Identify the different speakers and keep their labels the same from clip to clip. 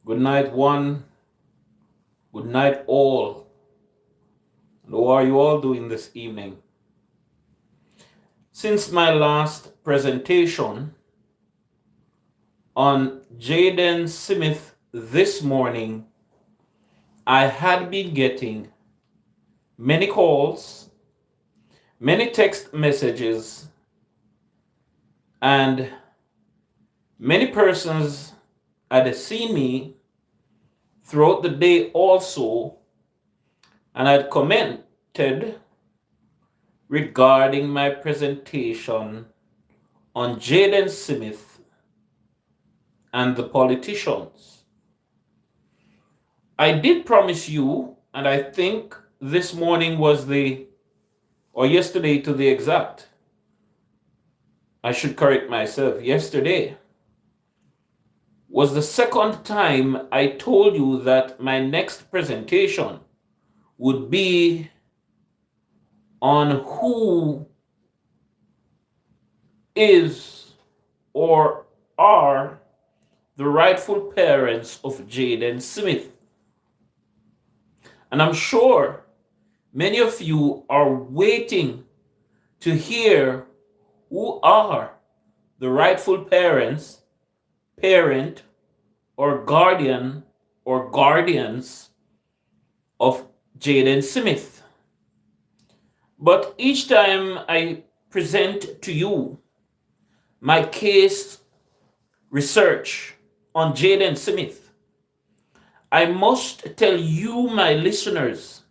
Speaker 1: Good night, one. Good night, all. And how are you all doing this evening? Since my last presentation on Jaden Smith this morning, I had been getting many calls, many text messages, and many persons had seen me throughout the day also and had commented regarding my presentation on Jaden Smith and the politicians. I did promise you, and I think this morning or yesterday to the exact, I should correct myself, yesterday was the second time I told you that my next presentation would be on who is or are the rightful parents of Jaden Smith. And I'm sure many of you are waiting to hear who are the rightful parent, or guardian or guardians of Jaden Smith. But each time I present to you my case research on Jaden Smith, I must tell you, my listeners,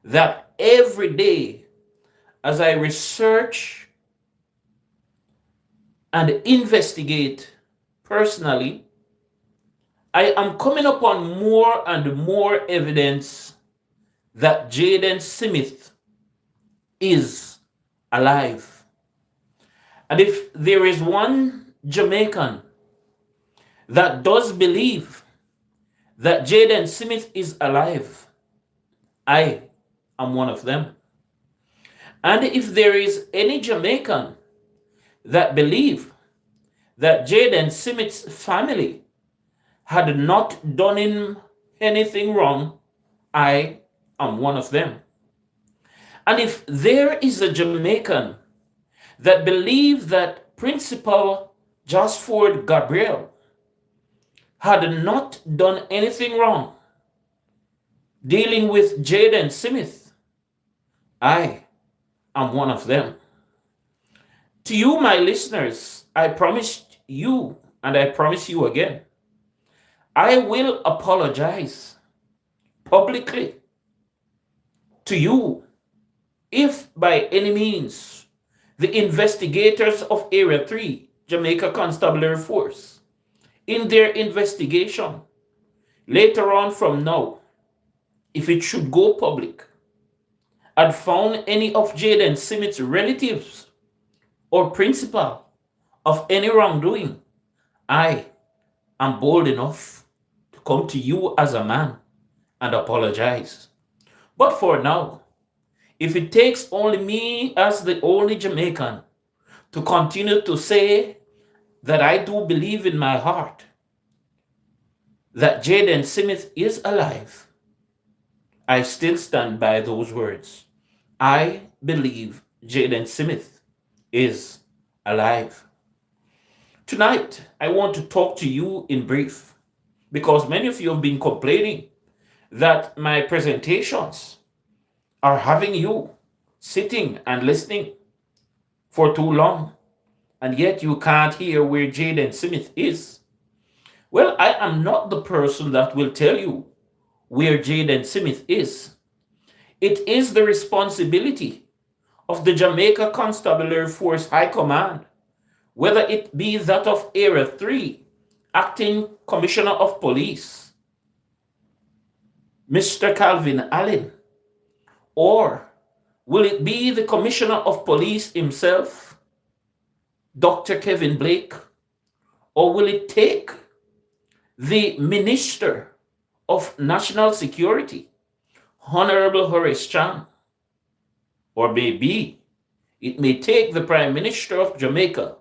Speaker 1: that every day as I research and investigate personally, I am coming upon more and more evidence that Jaden Smith is alive. And if there is one Jamaican that does believe that Jaden Smith is alive, I am one of them. And if there is any Jamaican that believe that Jaden Smith's family had not done him anything wrong, I am one of them. And if there is a Jamaican that believe that Principal Josford Gabriel had not done anything wrong dealing with Jaden Smith, I am one of them. To you, my listeners, I promised you, and I promise you again, I will apologize publicly to you if by any means the investigators of Area 3, Jamaica Constabulary Force, in their investigation later on from now, if it should go public, had found any of Jaden Smith's relatives or principal of any wrongdoing, I am bold enough to come to you as a man and apologize. But for now, if it takes only me as the only Jamaican to continue to say that I do believe in my heart that Jaden Smith is alive, I still stand by those words. I believe Jaden Smith is alive. Tonight, I want to talk to you in brief because many of you have been complaining that my presentations are having you sitting and listening for too long, and yet you can't hear where Jaden Smith is. Well, I am not the person that will tell you where Jaden Smith is. It is the responsibility of the Jamaica Constabulary Force High Command, whether it be that of Area 3, Acting Commissioner of Police, Mr. Calvin Allen, or will it be the Commissioner of Police himself, Dr. Kevin Blake, or will it take the Minister of National Security, Honorable Horace Chan, or maybe it may take the Prime Minister of Jamaica,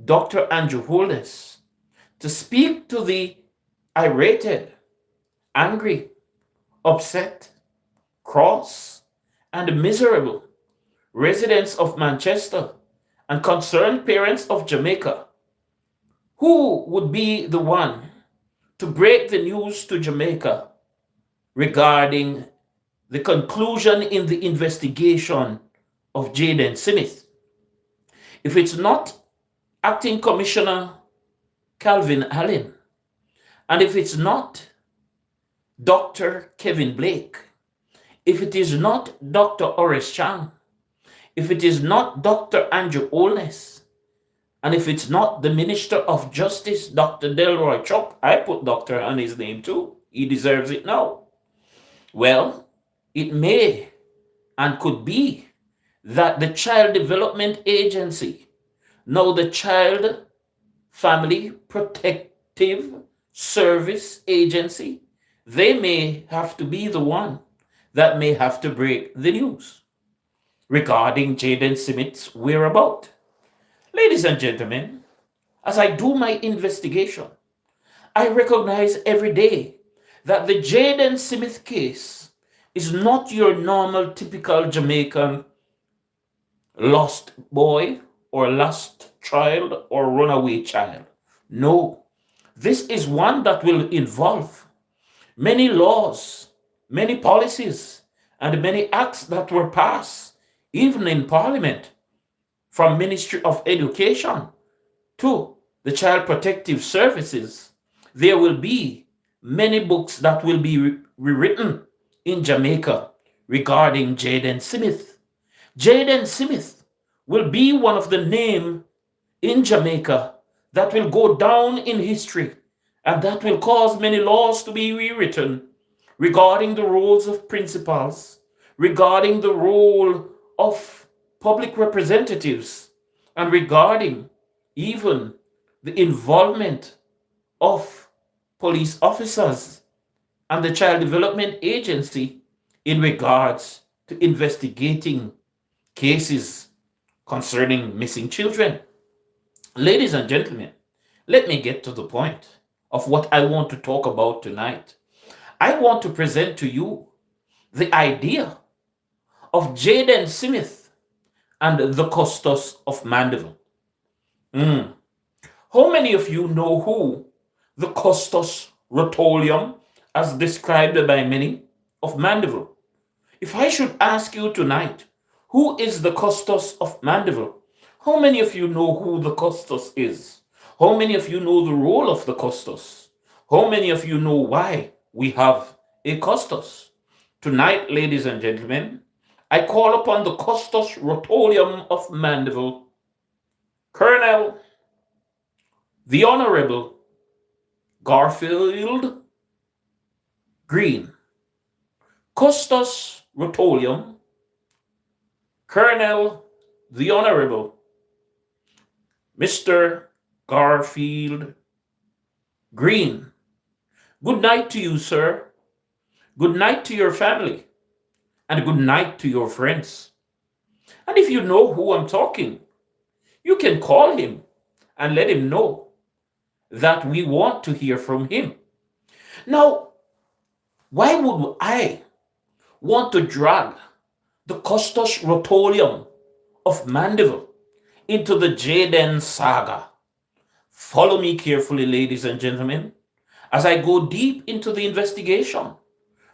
Speaker 1: Dr. Andrew Holness, to speak to the irritated, angry, upset, cross, and miserable residents of Manchester and concerned parents of Jamaica. Who would be the one to break the news to Jamaica regarding the conclusion in the investigation of Jaden Smith? If it's not Acting Commissioner Calvin Allen, and if it's not Dr. Kevin Blake, if it is not Dr. Horace Chang, if it is not Dr. Andrew Olness, and if it's not the Minister of Justice, Dr. Delroy Chop, I put doctor on his name too, he deserves it now. Well, it may and could be that the Child Development Agency, now the Child Family Protective Service Agency, they may have to be the one that may have to break the news regarding Jaden Smith's whereabouts. Ladies and gentlemen, as I do my investigation, I recognize every day that the Jaden Smith case is not your normal typical Jamaican lost boy or lost child or runaway child. No, this is one that will involve many laws, many policies, and many acts that were passed, even in Parliament, from Ministry of Education to the Child Protective Services. There will be many books that will be rewritten in Jamaica regarding Jaden Smith. Jaden Smith will be one of the names in Jamaica that will go down in history, and that will cause many laws to be rewritten regarding the roles of principals, regarding the role of public representatives, and regarding even the involvement of police officers and the Child Development Agency in regards to investigating cases concerning missing children. Ladies and gentlemen, let me get to the point of what I want to talk about tonight. I want to present to you the idea of Jaden Smith and the Custos of Mandeville. How many of you know who the Custos Rotolium, as described by many, of Mandeville? If I should ask you tonight, who is the Custos of Mandeville? How many of you know who the Custos is? How many of you know the role of the Custos? How many of you know why we have a Custos? Tonight, ladies and gentlemen, I call upon the Custos Rotolium of Mandeville, Colonel, the Honorable Garfield Green. Custos Rotolium, Colonel, the Honorable Mr. Garfield Green. Good night to you, sir. Good night to your family. And good night to your friends. And if you know who I'm talking, you can call him and let him know that we want to hear from him. Now, why would I want to drag the Custos Rotolium of Mandeville into the Jaden saga? Follow me carefully, ladies and gentlemen, as I go deep into the investigation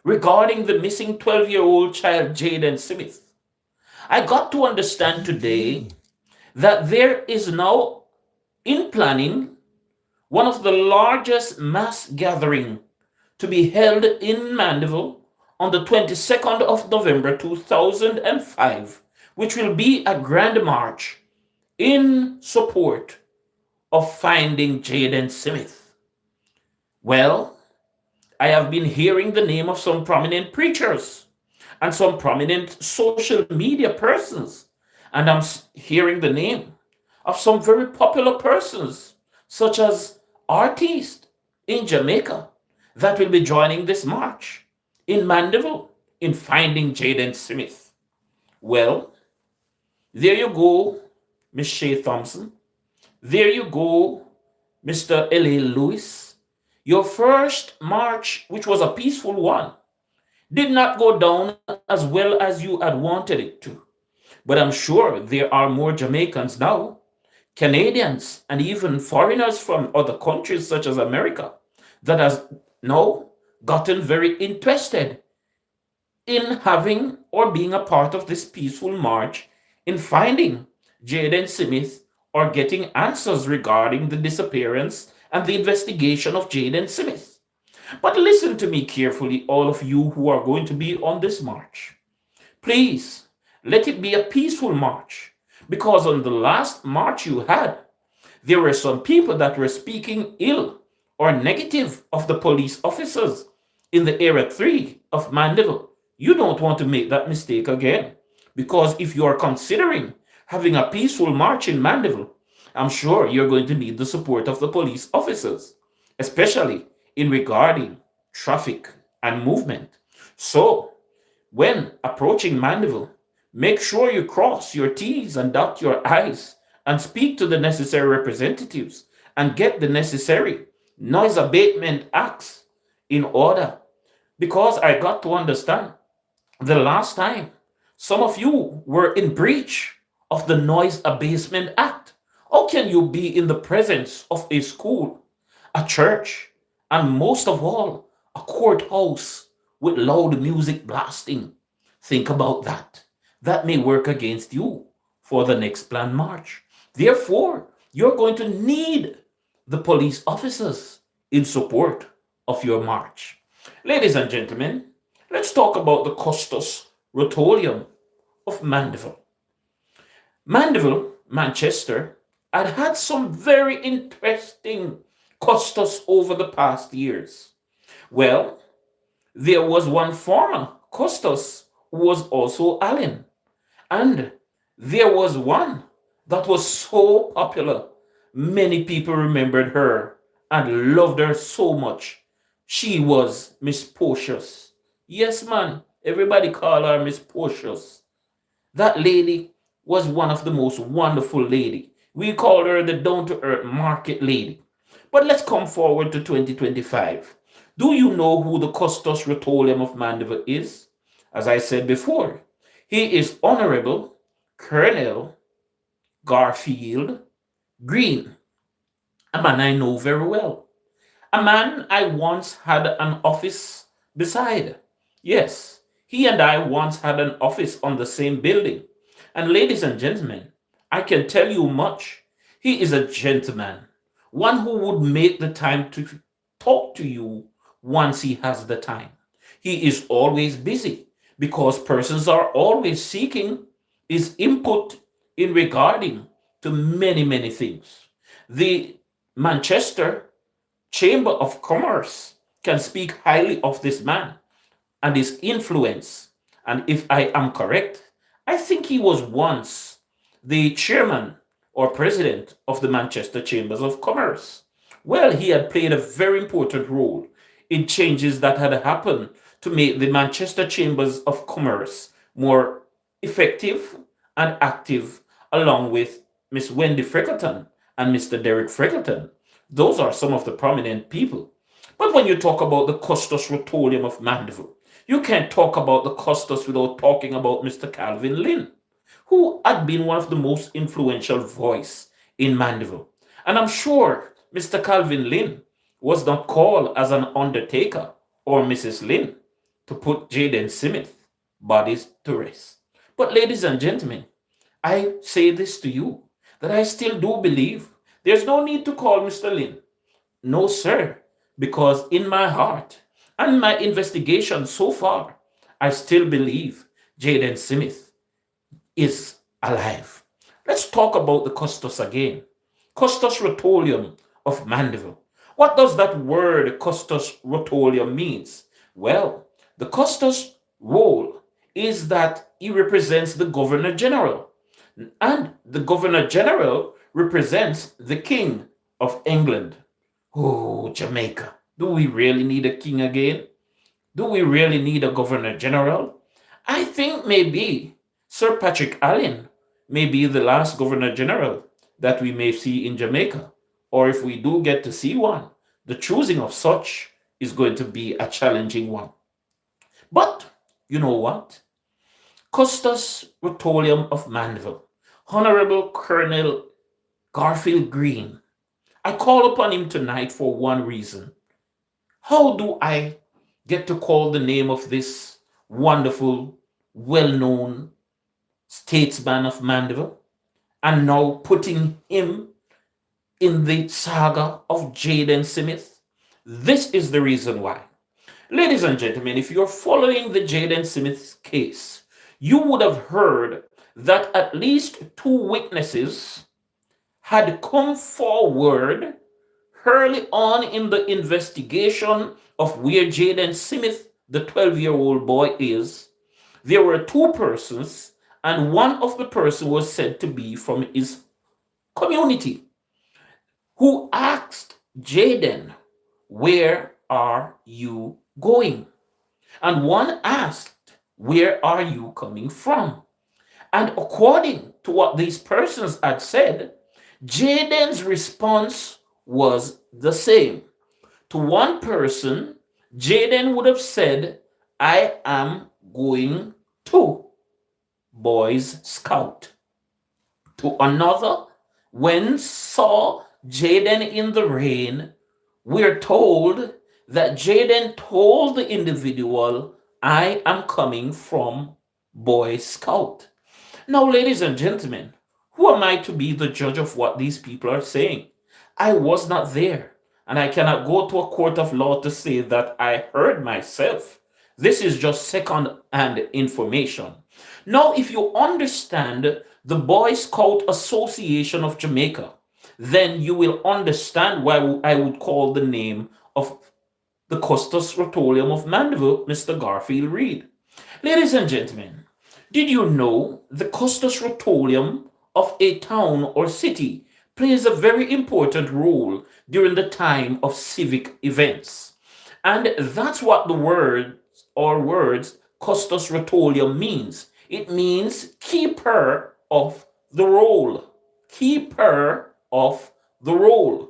Speaker 1: regarding the missing 12-year-old child Jaden Smith. I got to understand today that there is now in planning one of the largest mass gathering to be held in Mandeville on the 22nd of November 2005, which will be a grand march in support of finding Jaden Smith. Well, I have been hearing the name of some prominent preachers and some prominent social media persons, and I'm hearing the name of some very popular persons, such as artists in Jamaica, that will be joining this march in Mandeville in finding Jaden Smith. Well, there you go, Miss Shea Thompson. There you go, Mr. L.A. Lewis. Your first march, which was a peaceful one, did not go down as well as you had wanted it to. But I'm sure there are more Jamaicans now, Canadians, and even foreigners from other countries such as America that has now gotten very interested in having or being a part of this peaceful march in finding Jaden Smith or getting answers regarding the disappearance and the investigation of Jaden Smith. But listen to me carefully, all of you who are going to be on this march. Please let it be a peaceful march, because on the last march you had, there were some people that were speaking ill or negative of the police officers in the Area 3 of Mandeville. You don't want to make that mistake again. Because if you are considering having a peaceful march in Mandeville, I'm sure you're going to need the support of the police officers, especially in regarding traffic and movement. So, when approaching Mandeville, make sure you cross your T's and dot your I's and speak to the necessary representatives and get the necessary noise abatement acts in order. Because I got to understand the last time some of you were in breach of the Noise Abatement Act. How can you be in the presence of a school, a church, and most of all, a courthouse with loud music blasting? Think about that. That may work against you for the next planned march. Therefore, you're going to need the police officers in support of your march. Ladies and gentlemen, let's talk about the Custos Rotolium of Mandeville. Mandeville, Manchester, had had some very interesting custos over the past years. Well, there was one former custos who was also Allen, and there was one that was so popular. Many people remembered her and loved her so much. She was Miss Portius. Yes, man, everybody call her Miss Portius. That lady was one of the most wonderful lady. We called her the down-to-earth market lady. But let's come forward to 2025. Do you know who the Custos Rotolium of Mandeville is? As I said before, he is Honorable Colonel Garfield Green, a man I know very well, a man I once had an office beside. Yes, he and I once had an office on the same building. And ladies and gentlemen, I can tell you much. He is a gentleman, one who would make the time to talk to you once he has the time. He is always busy because persons are always seeking his input in regarding to many, many things. The Manchester Chamber of Commerce can speak highly of this man and his influence. And if I am correct, I think he was once the chairman or president of the Manchester Chambers of Commerce. Well, he had played a very important role in changes that had happened to make the Manchester Chambers of Commerce more effective and active, along with Miss Wendy Freckleton and Mr. Derek Freckleton. Those are some of the prominent people. But when you talk about the Custos Rotolium of Mandeville, you can't talk about the Custos without talking about Mr. Calvin Lynn, who had been one of the most influential voice in Mandeville. And I'm sure Mr. Calvin Lynn was not called as an undertaker or Mrs. Lynn to put Jaden Smith bodies to rest. But ladies and gentlemen, I say this to you, that I still do believe there's no need to call Mr. Lynn. No, sir, because in my heart and my investigation so far, I still believe Jaden Smith is alive. Let's talk about the Custos again. Custos Rotolium of Mandeville. What does that word Custos Rotolium means? Well, the Custos role is that he represents the Governor General, and the Governor General represents the King of England. Oh, Jamaica. Do we really need a king again? Do we really need a Governor General? I think maybe Sir Patrick Allen may be the last Governor General that we may see in Jamaica. Or if we do get to see one, The choosing of such is going to be a challenging one. But you know what? Custos Rotolium of Mandeville, Honorable Colonel Garfield Green. I call upon him tonight for one reason. How do I get to call the name of this wonderful, well known statesman of Mandeville and now putting him in the saga of Jaden Smith? This is the reason why. Ladies and gentlemen, if you're following the Jaden Smith case, you would have heard that at least two witnesses had come forward early on in the investigation of where Jaden Smith, the 12-year-old boy, is. There were two persons, and one of the person was said to be from his community, who asked Jaden, "Where are you going?" And one asked, "Where are you coming from?" And according to what these persons had said, Jaden's response was the same. To one person, Jaden would have said, "I am going to Boys Scout." To another, when saw Jaden in the rain, we're told that Jaden told the individual, "I am coming from Boy Scout." Now, ladies and gentlemen, who am I to be the judge of what these people are saying? I was not there, and I cannot go to a court of law to say that I heard myself. This is just second-hand information. Now, if you understand the Boy Scout Association of Jamaica, then you will understand why I would call the name of the Custos Rotolium of Mandeville, Mr. Garfield Reed. Ladies and gentlemen, did you know the Custos Rotolium of a town or city plays a very important role during the time of civic events? And that's what the words Custos Rotolium means. It means keeper of the roll. Keeper of the roll.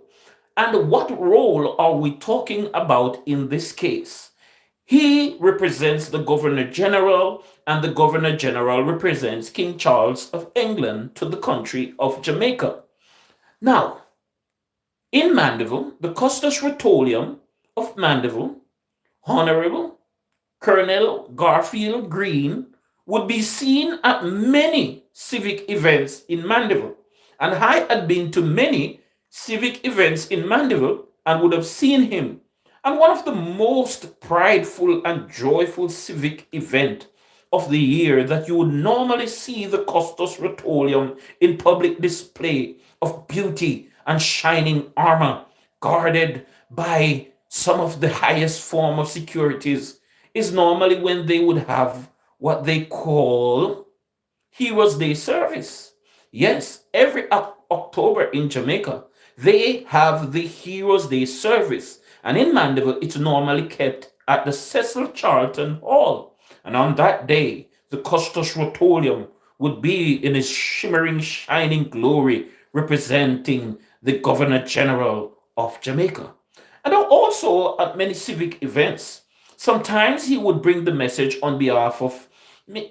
Speaker 1: And what role are we talking about in this case? He represents the Governor General, and the Governor General represents King Charles of England to the country of Jamaica. Now, in Mandeville, the Custos Rotolium of Mandeville, Honorable Colonel Garfield Green, would be seen at many civic events in Mandeville. And I had been to many civic events in Mandeville and would have seen him. And one of the most prideful and joyful civic event of the year that you would normally see the Custos Rotolium in public display of beauty and shining armor, guarded by some of the highest form of securities, is normally when they would have what they call Heroes Day service. Yes, every October in Jamaica, they have the Heroes Day service. And in Mandeville, it's normally kept at the Cecil Charlton Hall. And on that day, the Custos Rotolium would be in its shimmering, shining glory, representing the Governor General of Jamaica. And also at many civic events, sometimes he would bring the message on behalf of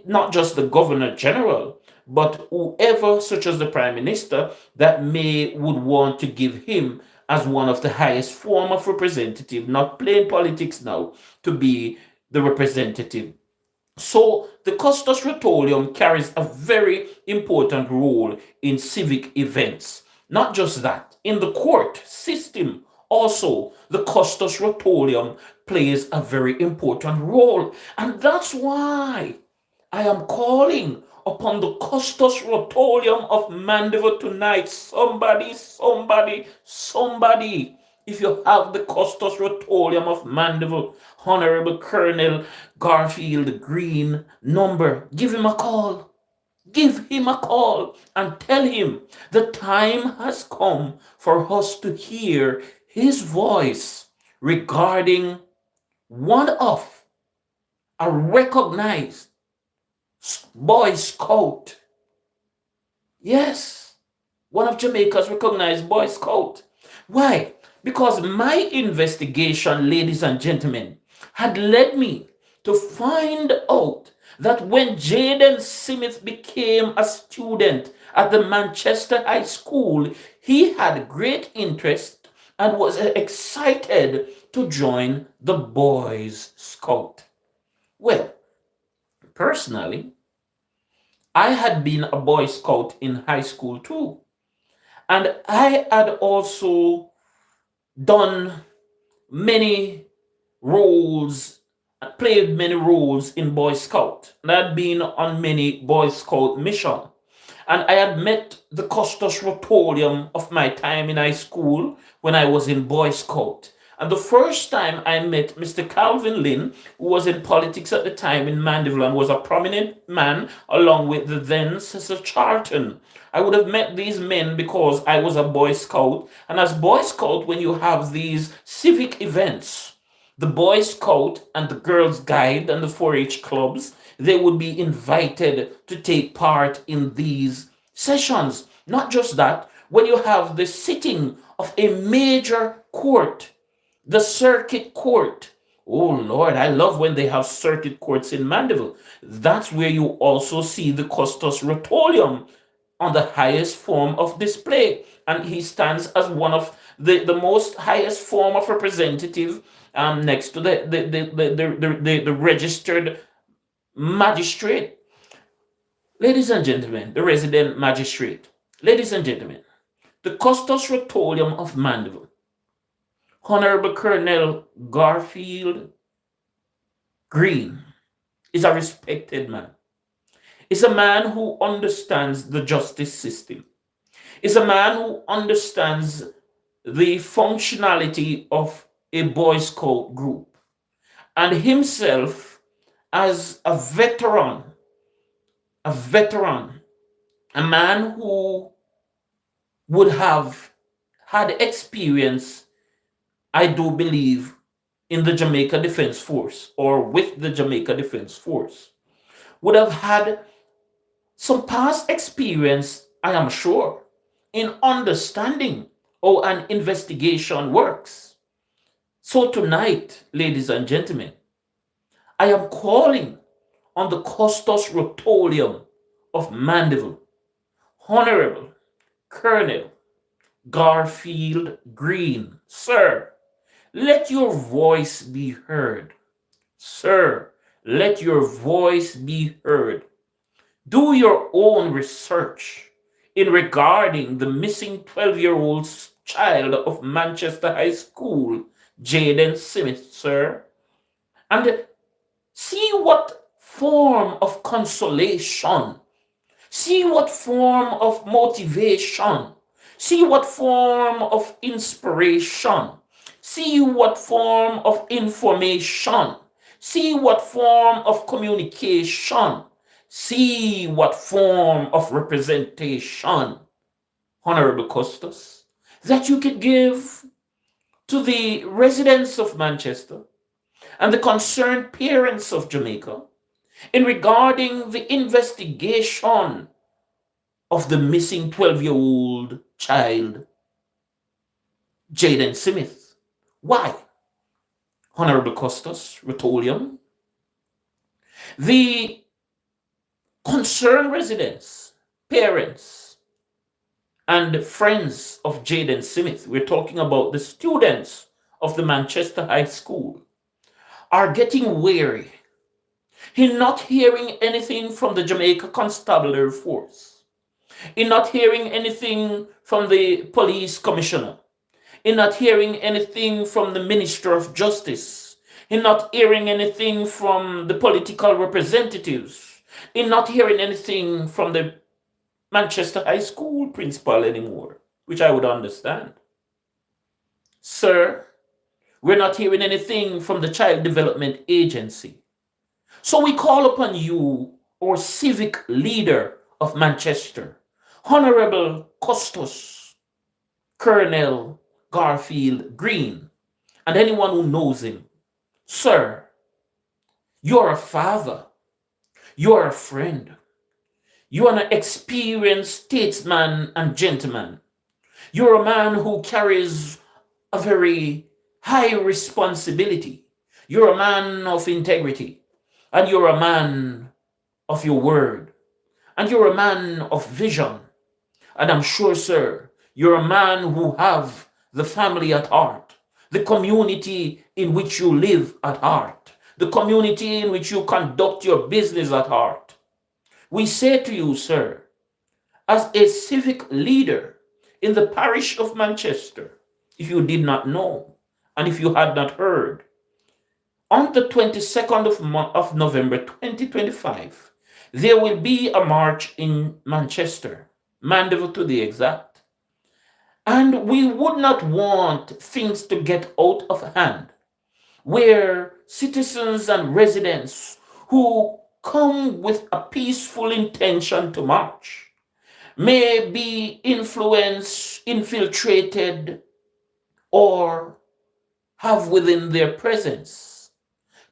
Speaker 1: not just the Governor General, but whoever, such as the Prime Minister, that would want to give him as one of the highest form of representative, not playing politics now, to be the representative. So the Custos Rotolium carries a very important role in civic events. Not just that, in the court system also, the Custos Rotolium plays a very important role. And that's why I am calling upon the Custos Rotolium of Mandeville tonight. Somebody. If you have the Custos Rotolium of Mandeville, Honorable Colonel Garfield Green number, give him a call. Give him a call and tell him the time has come for us to hear his voice regarding one of a recognized Boy Scout. Yes, one of Jamaica's recognized Boy Scout. Why? Because my investigation, ladies and gentlemen, had led me to find out that when Jaden Smith became a student at the Manchester High School, he had great interest and was excited to join the Boys Scout. Well, personally, I had been a Boy Scout in high school too. And I had also done many roles, played many roles in Boy Scout. And I'd been on many Boy Scout missions. And I had met the Custos Rotorium of my time in high school when I was in Boy Scout. And the first time I met Mr. Calvin Lynn, who was in politics at the time in Mandeville and was a prominent man, along with the then Sister Charlton. I would have met these men because I was a Boy Scout. And as Boy Scout, when you have these civic events, the Boy Scout and the Girls Guide and the 4-H clubs, they would be invited to take part in these sessions. Not just that, when you have the sitting of a major court, the circuit court. Oh Lord, I love when they have circuit courts in Mandeville. That's where you also see the Custos Rotorium on the highest form of display. And he stands as one of the most highest form of representative next to the registered magistrate. Ladies and gentlemen, the resident magistrate. Ladies and gentlemen, the Custos Rotorium of Mandeville, Honorable Colonel Garfield Green, is a respected man. Is a man who understands the justice system. Is a man who understands the functionality of a Boy Scout group. And himself, as a veteran, a man who would have had experience, I do believe, in the Jamaica Defense Force or with the Jamaica Defense Force, would have had some past experience, I am sure, in understanding how an investigation works. So tonight, ladies and gentlemen, I am calling on the Custos Rotorium of Mandeville, Honorable Colonel Garfield Green. Sir, let your voice be heard. Sir, let your voice be heard. Do your own research in regarding the missing 12-year-old child of Manchester High School, Jaden Smith, sir. And see what form of consolation, see what form of motivation, see what form of inspiration, see what form of information, see what form of communication, see what form of representation, Honorable Custos, that you could give to the residents of Manchester and the concerned parents of Jamaica in regarding the investigation of the missing 12-year-old child, Jaden Smith. Why? Honorable Custos Rotorium, the concerned residents, parents, and friends of Jaden Smith, we're talking about the students of the Manchester High School, are getting weary in not hearing anything from the Jamaica Constabulary Force, in not hearing anything from the police commissioner, in not hearing anything from the Minister of Justice, in not hearing anything from the political representatives, in not hearing anything from the Manchester High School principal anymore, which I would understand. Sir, we're not hearing anything from the Child Development Agency. So we call upon you, our civic leader of Manchester, Honorable Custos, Colonel Garfield Green, and anyone who knows him. Sir, you're a father, you're a friend, you are an experienced statesman and gentleman. You're a man who carries a very high responsibility. You're a man of integrity, and you're a man of your word, and you're a man of vision. And I'm sure, sir, you're a man who have the family at heart, the community in which you live at heart, the community in which you conduct your business at heart. We say to you, sir, as a civic leader in the parish of Manchester, if you did not know, and if you had not heard, on the 22nd of November 2025, there will be a march in Manchester, Mandeville to the exact. And we would not want things to get out of hand, where citizens and residents who come with a peaceful intention to march may be influenced, infiltrated, or have within their presence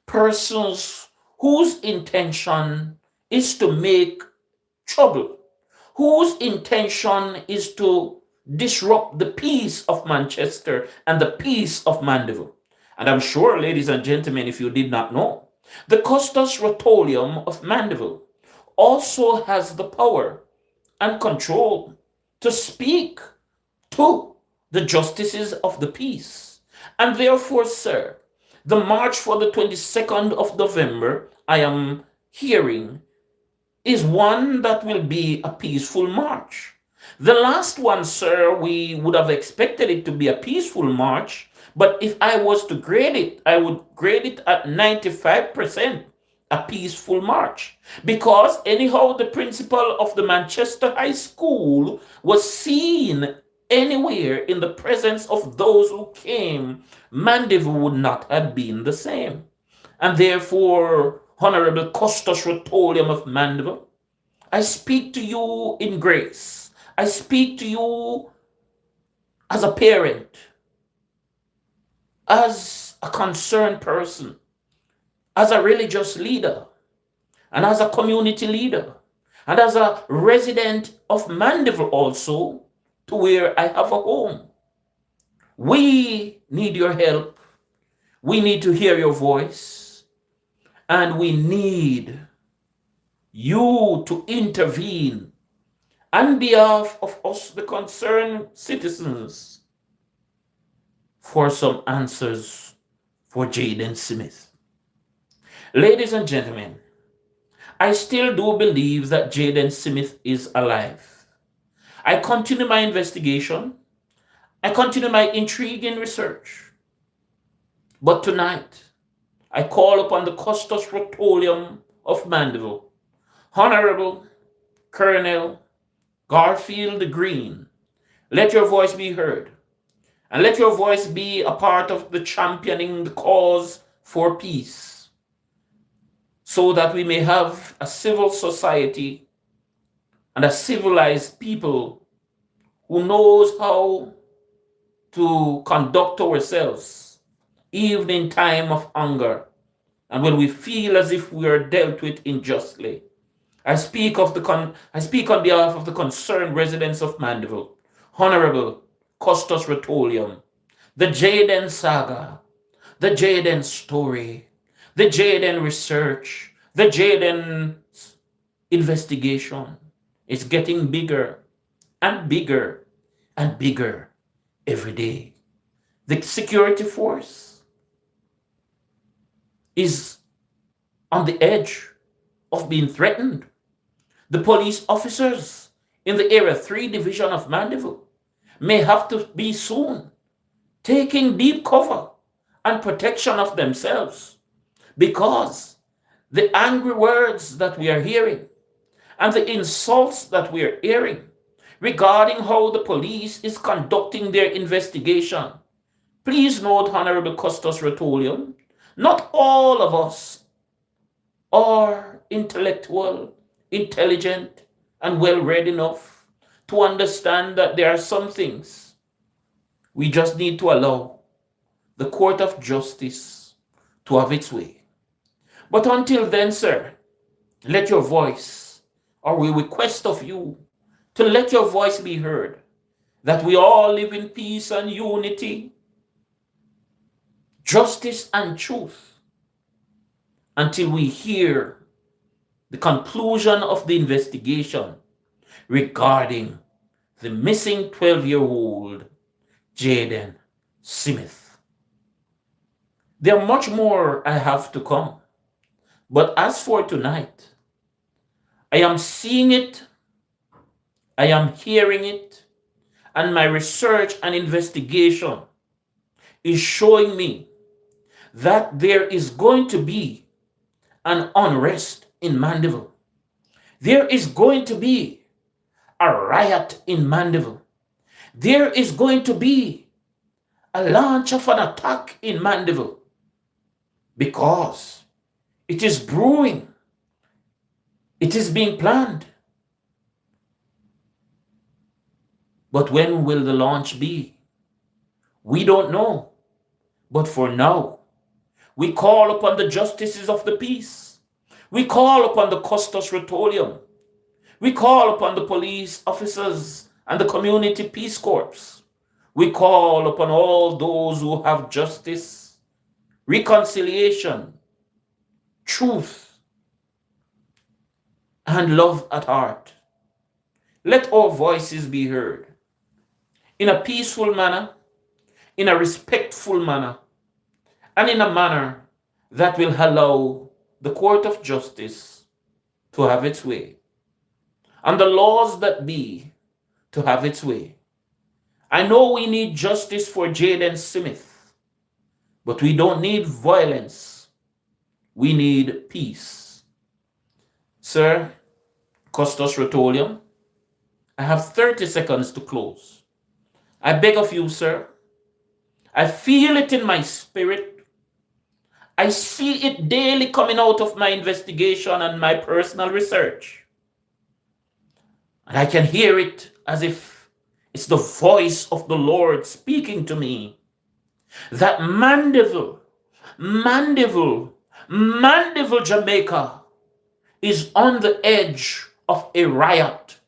Speaker 1: persons whose intention is to make trouble, whose intention is to disrupt the peace of Manchester and the peace of Mandeville. And I'm sure, ladies and gentlemen, if you did not know, the Custos Rotolium of Mandeville also has the power and control to speak to the justices of the peace. And therefore, sir, the march for the 22nd of November, I am hearing, is one that will be a peaceful march. The last one, sir, we would have expected it to be a peaceful march, but if I was to grade it, I would grade it at 95% a peaceful march. Because anyhow, the principal of the Manchester High School was seen anywhere in the presence of those who came, Mandeville would not have been the same. And therefore, Honorable Custos Rotolium of Mandeville, I speak to you in grace. I speak to you as a parent, as a concerned person, as a religious leader, and as a community leader, and as a resident of Mandeville also, to where I have a home. We need your help. We need to hear your voice. And we need you to intervene on behalf of us, the concerned citizens, for some answers for Jaden Smith. Ladies and gentlemen, I still do believe that Jaden Smith is alive. I continue my investigation. I continue my intriguing research. But tonight, I call upon the Custos Rotolium of Mandeville, Honorable Colonel Garfield Green. Let your voice be heard, and let your voice be a part of the championing the cause for peace, so that we may have a civil society and a civilized people who knows how to conduct ourselves, even in time of anger, and when we feel as if we are dealt with unjustly. I speak on behalf of the concerned residents of Mandeville, Honorable Custos Rotolium, the Jaden saga, the Jaden story, the Jaden research, the Jaden investigation is getting bigger and bigger and bigger every day. The security force is on the edge of being threatened. The police officers in the Area 3 division of Mandeville may have to be soon taking deep cover and protection of themselves, because the angry words that we are hearing and the insults that we are hearing regarding how the police is conducting their investigation. Please note, Honorable Custos Rotolium, not all of us are intellectual, intelligent, and well-read enough to understand that there are some things we just need to allow the court of justice to have its way. But until then, sir, let your voice, or we request of you, to let your voice be heard, that we all live in peace and unity, justice and truth until we hear the conclusion of the investigation regarding the missing 12-year-old Jaden Smith. There are much more I have to come, but as for tonight, I am seeing it, I am hearing it, and my research and investigation is showing me that there is going to be an unrest in Mandeville. There is going to be a riot in Mandeville. There is going to be a launch of an attack in Mandeville because it is brewing. It is being planned. But when will the launch be? We don't know. But for now, we call upon the justices of the peace. We call upon the Custos Rotolium. We call upon the police officers and the community peace corps. We call upon all those who have justice, reconciliation, truth, and love at heart. Let our voices be heard in a peaceful manner, in a respectful manner, and in a manner that will allow the court of justice to have its way, and the laws that be to have its way. I know we need justice for Jaden Smith, but we don't need violence. We need peace. Sir, Custos Rotolium, I have 30 seconds to close. I beg of you, sir. I feel it in my spirit. I see it daily coming out of my investigation and my personal research. And I can hear it as if it's the voice of the Lord speaking to me. That Mandeville, Jamaica is on the edge of a riot.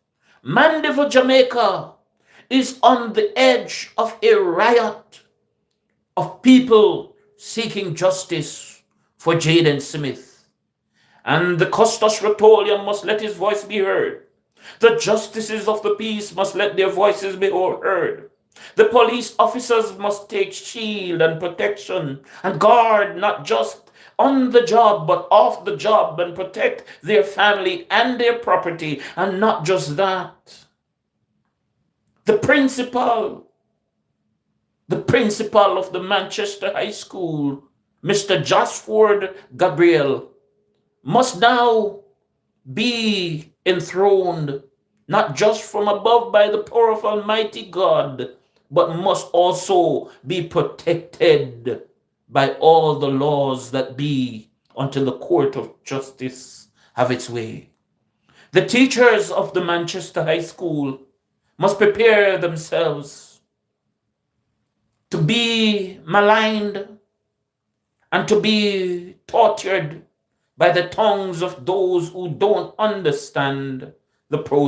Speaker 1: Mandeville, Jamaica is on the edge of a riot of people seeking justice for Jaden Smith. And the Custos Rotolium must let his voice be heard. The justices of the peace must let their voices be heard. The police officers must take shield and protection and guard not just on the job but off the job and protect their family and their property. And not just that. The principal of the Manchester High School, Mr. Joshford Gabriel, must now be enthroned, not just from above by the power of Almighty God, but must also be protected by all the laws that be until the court of justice have its way. The teachers of the Manchester High School must prepare themselves to be maligned and to be tortured by the tongues of those who don't understand the process.